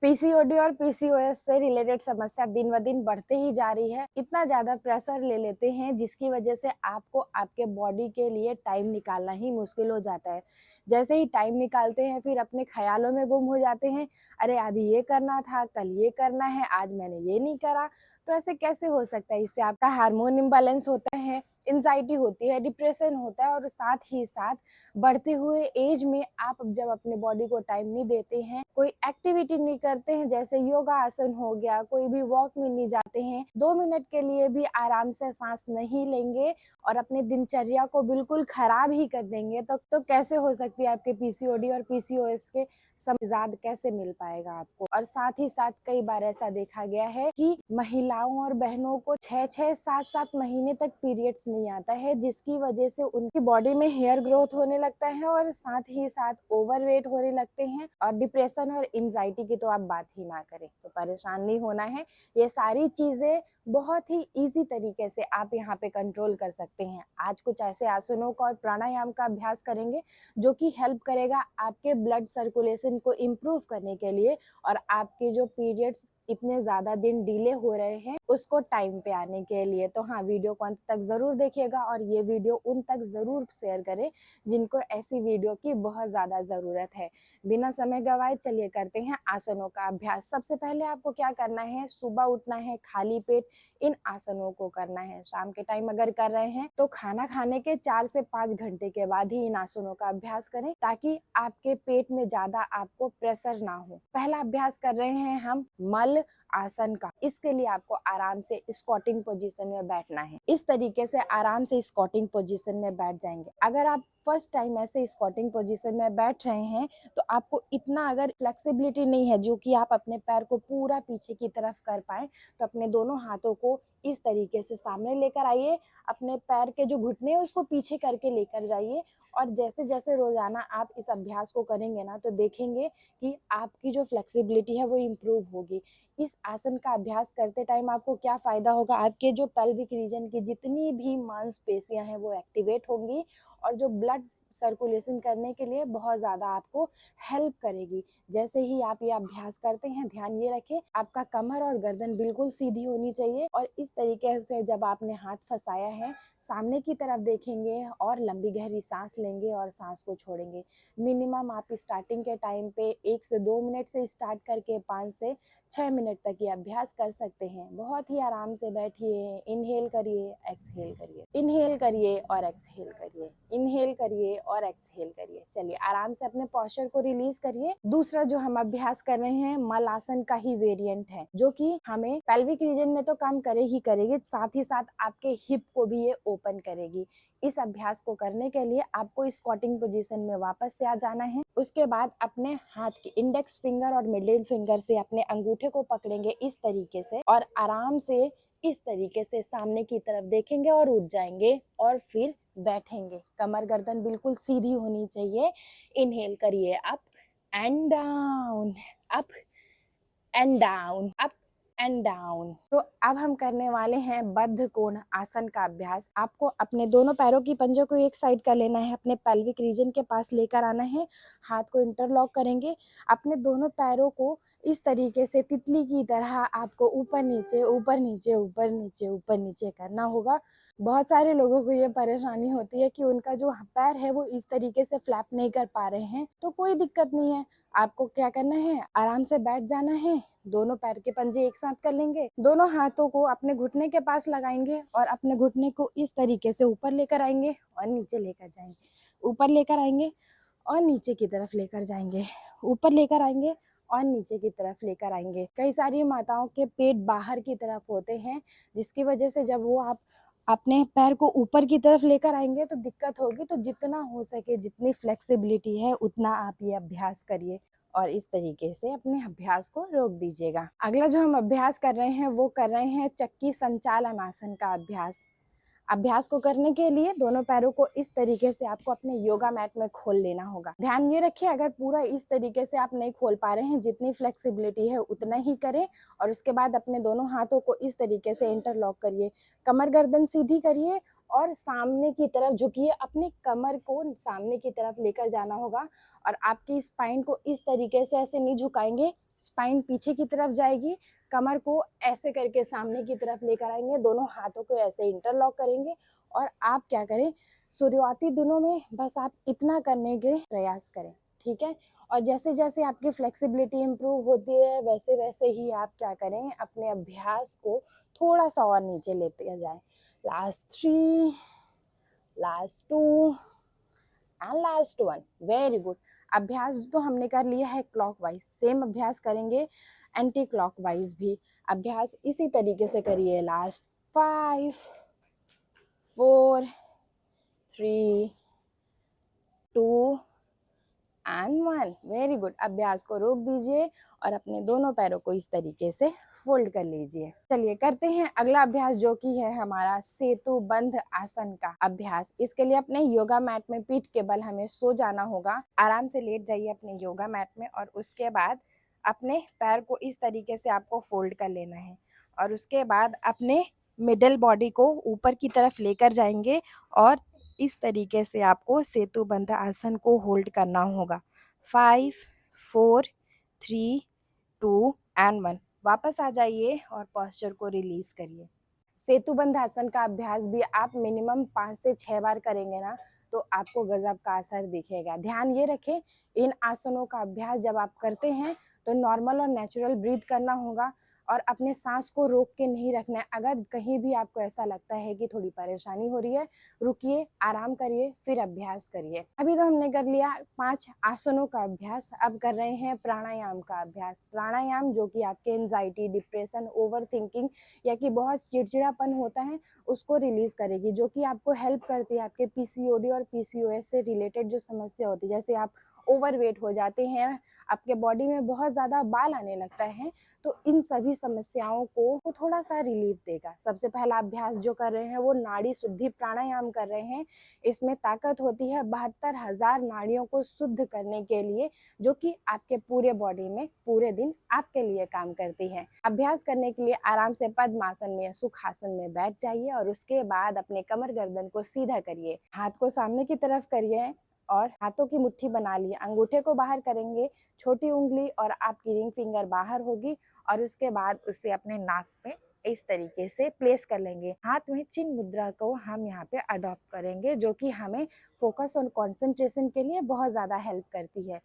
PCOD और PCOS से related समस्या दिन ब दिन बढ़ते ही जा रही है। इतना ज़्यादा प्रेशर ले लेते हैं जिसकी वजह से आपको आपके बॉडी के लिए टाइम निकालना ही मुश्किल हो जाता है। जैसे ही टाइम निकालते हैं फिर अपने ख़्यालों में गुम हो जाते हैं। अरे अभी ये करना था, कल ये करना है, आज मैंने ये नहीं करा। तो ऐसे कैसे हो सकता है? इससे आपका हार्मोन इम्बैलेंस होता है, एंग्जायटी होती है, डिप्रेशन होता है और साथ ही साथ बढ़ते हुए एज में आप जब अपने बॉडी को टाइम नहीं देते हैं, कोई एक्टिविटी नहीं करते हैं, जैसे योगा आसन हो गया, कोई भी वॉक में नहीं जाते हैं, 2 मिनट के लिए भी आराम से सांस नहीं लेंगे और अपने दिनचर्या को बिल्कुल खराब ही कर देंगे, तो कैसे हो सकती है आपके पीसीओडी और पीसीओएस के समजाद कैसे मिल पाएगा आपको। और साथ ही साथ कई बार ऐसा देखा गया है कि महिलाओं और बहनों को 6-6 7-7 महीने तक पीरियड्स नहीं आता है, जिसकी वजह से उनकी बॉडी में हेयर ग्रोथ होने लगता है और साथ ही साथ ओवरवेट होने लगते हैं। और डिप्रेशन और एंजाइटी की तो आप बात ही ना करें, तो परेशान नहीं होना है। ये सारी चीजें बहुत ही इजी तरीके से आप यहाँ पे कंट्रोल कर सकते हैं। आज कुछ ऐसे आसनों का और प्राणायाम का अभ्यास करेंगे जो कि हेल्प करेगा आपके ब्लड सर्कुलेशन को इम्प्रूव करने के लिए और आपके जो पीरियड्स इतने ज़्यादा दिन डिले हो रहे हैं उसको टाइम पे आने के लिए। तो हाँ, वीडियो को अंत तक ज़रूर देखिएगा और ये वीडियो उन तक ज़रूर शेयर करें जिनको ऐसी वीडियो की बहुत ज़्यादा ज़रूरत है। बिना समय गवाए चलिए करते हैं आसनों का अभ्यास। सबसे पहले आपको क्या करना है, सुबह उठना है, खाली पेट इन आसनों को करना है। शाम के टाइम अगर कर रहे हैं तो खाना खाने के 4 से 5 घंटे के बाद ही इन आसनों का अभ्यास करें ताकि आपके पेट में ज्यादा आपको प्रेशर ना हो। पहला अभ्यास कर रहे हैं हम मल आसन का। इसके लिए आपको आराम से स्क्वाटिंग पोजीशन में बैठना है। इस तरीके से आराम से स्क्वाटिंग पोजीशन में बैठ जाएंगे। अगर आप फर्स्ट टाइम ऐसे स्क्वाटिंग पोजीशन में बैठ रहे हैं तो आपको इतना अगर फ्लेक्सिबिलिटी नहीं है जो कि आप अपने पैर को पूरा पीछे की तरफ कर पाए, तो अपने दोनों हाथों को इस तरीके से सामने लेकर आइए, अपने पैर के जो घुटने हैं उसको पीछे करके लेकर जाइए और जैसे जैसे रोजाना आप इस अभ्यास को करेंगे ना तो देखेंगे कि आपकी जो फ्लेक्सिबिलिटी है वो इम्प्रूव होगी। इस आसन का अभ्यास करते टाइम आपको क्या फायदा होगा, आपके जो पेल्विक रीजन की जितनी भी मांसपेशियां हैं वो एक्टिवेट होंगी और जो ब्लड सर्कुलेशन करने के लिए बहुत ज़्यादा आपको हेल्प करेगी। जैसे ही आप ये अभ्यास करते हैं ध्यान ये रखें आपका कमर और गर्दन बिल्कुल सीधी होनी चाहिए और इस तरीके से जब आपने हाथ फंसाया है सामने की तरफ देखेंगे और लंबी गहरी सांस लेंगे और सांस को छोड़ेंगे। मिनिमम आप स्टार्टिंग के टाइम पे 1 से 2 मिनट से स्टार्ट करके 5 से 6 मिनट तक ये अभ्यास कर सकते हैं। बहुत ही आराम से बैठिए, इनहेल करिए, एक्सहेल करिए, इनहेल करिए और एक्सहेल करिए, इनहेल करिए और एक्सहेल करिए। चलिए आराम से अपने पोस्चर को रिलीज करिए। दूसरा जो हम अभ्यास कर रहे हैं मल आसन का ही वेरिएंट है जो कि हमें पेल्विक रीजन में तो काम करेगी, साथ ही साथ आपके हिप को भी ये ओपन करेगी। इस अभ्यास को करने के लिए आपको स्क्वाटिंग पोजीशन में वापस से आ जाना है। उसके बाद अपने हाथ के इंडेक्स फिंगर और मिडिल फिंगर से अपने अंगूठे को पकड़ेंगे इस तरीके से और आराम से इस तरीके से सामने की तरफ देखेंगे और उठ जाएंगे और फिर बैठेंगे। कमर गर्दन बिल्कुल सीधी होनी चाहिए। इनहेल करिए up and down, up and down, up and down. तो अब हम करने वाले हैं बद्ध कोण आसन का अभ्यास। आपको अपने दोनों पैरों की पंजों को एक साइड कर लेना है, अपने पेल्विक रीजन के पास लेकर आना है, हाथ को इंटरलॉक करेंगे, अपने दोनों पैरों को इस तरीके से तितली की तरह आपको ऊपर नीचे ऊपर नीचे ऊपर नीचे ऊपर नीचे करना होगा। बहुत सारे लोगों को ये परेशानी होती है कि उनका जो पैर है वो इस तरीके से फ्लैप नहीं कर पा रहे हैं, तो कोई दिक्कत नहीं है। आपको क्या करना है, आराम से बैठ जाना है, दोनों पैर के पंजे एक साथ कर लेंगे, दोनों हाथों को अपने घुटने के पास लगाएंगे और अपने घुटने को इस तरीके से ऊपर लेकर आएंगे और नीचे लेकर जाएंगे, ऊपर लेकर आएंगे और नीचे की तरफ लेकर जाएंगे, ऊपर लेकर आएंगे और नीचे की तरफ लेकर आएंगे। कई सारी माताओं के पेट बाहर की तरफ होते हैं जिसकी वजह से जब वो आप अपने पैर को ऊपर की तरफ लेकर आएंगे तो दिक्कत होगी। तो जितना हो सके, जितनी फ्लेक्सिबिलिटी है उतना आप ये अभ्यास करिए और इस तरीके से अपने अभ्यास को रोक दीजिएगा। अगला जो हम अभ्यास कर रहे हैं वो कर रहे हैं चक्की संचालन आसन का अभ्यास। अभ्यास को करने के लिए दोनों पैरों को इस तरीके से आपको अपने योगा मैट में खोल लेना होगा। ध्यान ये रखिए अगर पूरा इस तरीके से आप नहीं खोल पा रहे हैं, जितनी फ्लेक्सिबिलिटी है उतना ही करें और उसके बाद अपने दोनों हाथों को इस तरीके से इंटरलॉक करिए, कमर गर्दन सीधी करिए और सामने की तरफ झुकिए। अपनी कमर को सामने की तरफ लेकर जाना होगा और आपकी स्पाइन को इस तरीके से ऐसे नहीं झुकाएंगे, स्पाइन पीछे की तरफ जाएगी, कमर को ऐसे करके सामने की तरफ लेकर आएंगे, दोनों हाथों को ऐसे इंटरलॉक करेंगे और आप क्या करें, शुरुआती दिनों में बस आप इतना करने के प्रयास करें, ठीक है। और जैसे जैसे आपकी फ्लेक्सिबिलिटी इम्प्रूव होती है वैसे वैसे ही आप क्या करें, अपने अभ्यास को थोड़ा सा और नीचे लेते जाएं। Last 3, last 2 and last 1। Very good. अभ्यास तो हमने कर लिया है क्लॉकवाइज, सेम अभ्यास करेंगे एंटी क्लॉकवाइज भी। अभ्यास इसी तरीके से करिए। Last 5, 4, 3, 2 and 1। Very good. अभ्यास को रोक दीजिए और अपने दोनों पैरों को इस तरीके से फोल्ड कर लीजिए। चलिए करते हैं अगला अभ्यास, जो कि है हमारा सेतु बंध आसन का अभ्यास। इसके लिए अपने योगा मैट में पीठ के बल हमें सो जाना होगा। आराम से लेट जाइए अपने योगा मैट में और उसके बाद अपने पैर को इस तरीके से आपको फोल्ड कर लेना है और उसके बाद अपने मिडल बॉडी को ऊपर की तरफ लेकर जाएंगे और इस तरीके से आपको सेतु बंध आसन को होल्ड करना होगा। 5, 4, 3, 2 एंड 1। वापस आ जाइए और पोस्चर को रिलीज करिए। सेतु बंध आसन का अभ्यास भी आप मिनिमम 5 से 6 बार करेंगे ना, तो आपको गजब का असर दिखेगा। ध्यान ये रखें, इन आसनों का अभ्यास जब आप करते हैं तो नॉर्मल और नेचुरल ब्रीथ करना होगा और अपने सांस को रोक के नहीं रखना है। अगर कहीं भी आपको ऐसा लगता है कि थोड़ी परेशानी हो रही है, रुकिए, आराम करिए, फिर अभ्यास करिए। अभी तो हमने कर लिया 5 आसनों का अभ्यास, अब कर रहे हैं प्राणायाम का अभ्यास। प्राणायाम जो कि आपके एंजाइटी, डिप्रेशन, ओवर थिंकिंग या कि बहुत चिड़चिड़ापन होता है उसको रिलीज करेगी, जो कि आपको हेल्प करती है आपके पीसीओडी और पीसीओएस से रिलेटेड जो समस्या होती है। जैसे आप ओवरवेट हो जाते हैं, आपके बॉडी में बहुत ज़्यादा बाल आने लगता है, तो इन सभी समस्याओं को थोड़ा सा रिलीफ देगा। सबसे पहला अभ्यास जो कर रहे हैं वो नाड़ी शुद्धि प्राणायाम कर रहे हैं। इसमें ताकत होती है 72,000 नाड़ियों को शुद्ध करने के लिए, जो कि आपके पूरे बॉडी में पूरे दिन आपके लिए काम करती है। अभ्यास करने के लिए आराम से पद्मासन में, सुखासन में बैठ जाइए और उसके बाद अपने कमर गर्दन को सीधा करिए, हाथ को सामने की तरफ करिए और हाथों की मुट्ठी बना लिए। अंगूठे को बाहर करेंगे, छोटी उंगली और आपकी रिंग फिंगर बाहर होगी और उसके बाद उसे अपने नाक पे इस तरीके से प्लेस कर लेंगे। हाथ में चिन्ह मुद्रा को हम यहाँ पे अडॉप्ट करेंगे, जो कि हमें फोकस और कंसंट्रेशन के लिए बहुत ज़्यादा हेल्प करती है।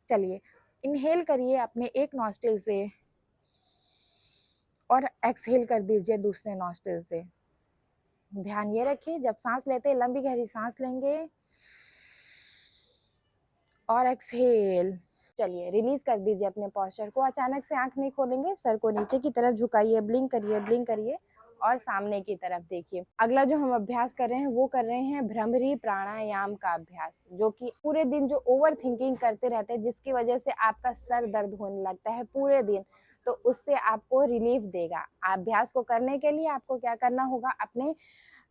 चलिए इनहेल करिए अपने एक नॉस्ट्रिल से और एक्सहेल कर दीजिए दूसरे नॉस्ट्रिल से। ध्यान ये रखिए, जब सांस लेते हैं लंबी गहरी सांस लेंगे और एक्सहेल। चलिए रिलीज कर दीजिए अपने पोस्चर को। अचानक से आंख नहीं खोलेंगे, सर को नीचे की तरफ झुकाइए, ब्लिंक करिए और सामने की तरफ देखिए। अगला जो हम अभ्यास कर रहे हैं वो कर रहे हैं भ्रमरी प्राणायाम का अभ्यास, जो कि पूरे दिन जो ओवर थिंकिंग करते रहते हैं जिसकी वजह से आपका सर दर्द होने लगता है पूरे दिन, तो उससे आपको रिलीफ देगा। अभ्यास को करने के लिए आपको क्या करना होगा, अपने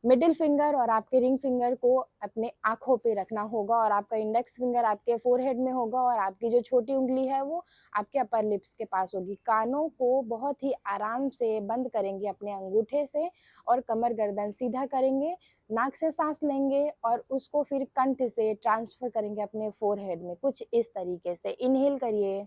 मिडिल फिंगर और आपके रिंग फिंगर को अपने आंखों पे रखना होगा और आपका इंडेक्स फिंगर आपके फोरहेड में होगा और आपकी जो छोटी उंगली है वो आपके अपर लिप्स के पास होगी। कानों को बहुत ही आराम से बंद करेंगे अपने अंगूठे से और कमर गर्दन सीधा करेंगे, नाक से सांस लेंगे और उसको फिर कंठ से ट्रांसफर करेंगे अपने फोरहेड में, कुछ इस तरीके से। इनहेल करिए,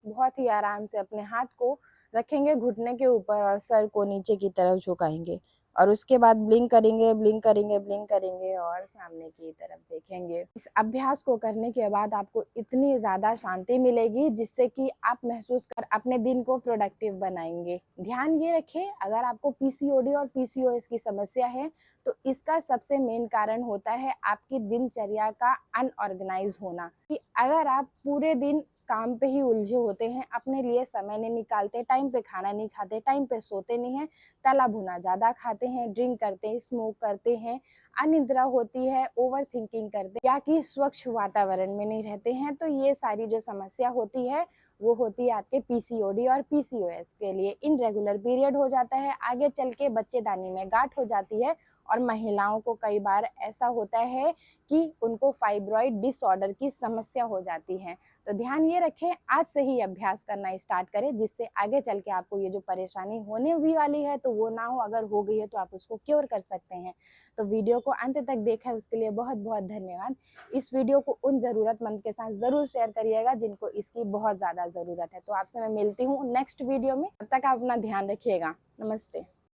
बहुत ही आराम से अपने हाथ को रखेंगे घुटने के ऊपर और सर को नीचे की तरफ झुकाएंगे और उसके बाद ब्लिंक करेंगे और सामने की तरफ देखेंगे। इस अभ्यास को करने के बाद आपको इतनी ज़्यादा शांति मिलेगी जिससे कि आप महसूस कर अपने दिन को प्रोडक्टिव बनाएंगे। ध्यान ये रखें, अगर आपको पीसीओडी और पीसीओएस की समस्या है तो इसका सबसे मेन कारण होता है आपकी दिनचर्या का अनऑर्गेनाइज होना। कि अगर आप पूरे दिन काम पे ही उलझे होते हैं, अपने लिए समय नहीं निकालते, टाइम पे खाना नहीं खाते, टाइम पे सोते नहीं हैं, तला भुना ज़्यादा खाते हैं, ड्रिंक करते हैं, स्मोक करते हैं, अनिद्रा होती है, ओवर थिंकिंग करते हैं या कि स्वच्छ वातावरण में नहीं रहते हैं। तो ये सारी जो समस्या होती है वो होती है आपके पीसीओडी और पीसीओएस के लिए। इनरेगुलर पीरियड हो जाता है, आगे चल के बच्चेदानी में गांठ हो जाती है और महिलाओं को कई बार ऐसा होता है कि उनको फाइब्रॉइड डिसऑर्डर की समस्या हो जाती है। तो ध्यान ये रखें, आज से ही अभ्यास करना स्टार्ट करें, जिससे आगे चल के आपको ये जो परेशानी होने भी वाली है तो वो ना हो, अगर हो गई है तो आप उसको क्योर कर सकते हैं। तो वीडियो को अंत तक देखा है उसके लिए बहुत बहुत धन्यवाद। इस वीडियो को उन ज़रूरतमंद के साथ ज़रूर शेयर करिएगा जिनको इसकी बहुत ज़्यादा ज़रूरत है। तो आपसे मैं मिलती हूँ नेक्स्ट वीडियो में, तब तक आप अपना ध्यान रखिएगा। नमस्ते।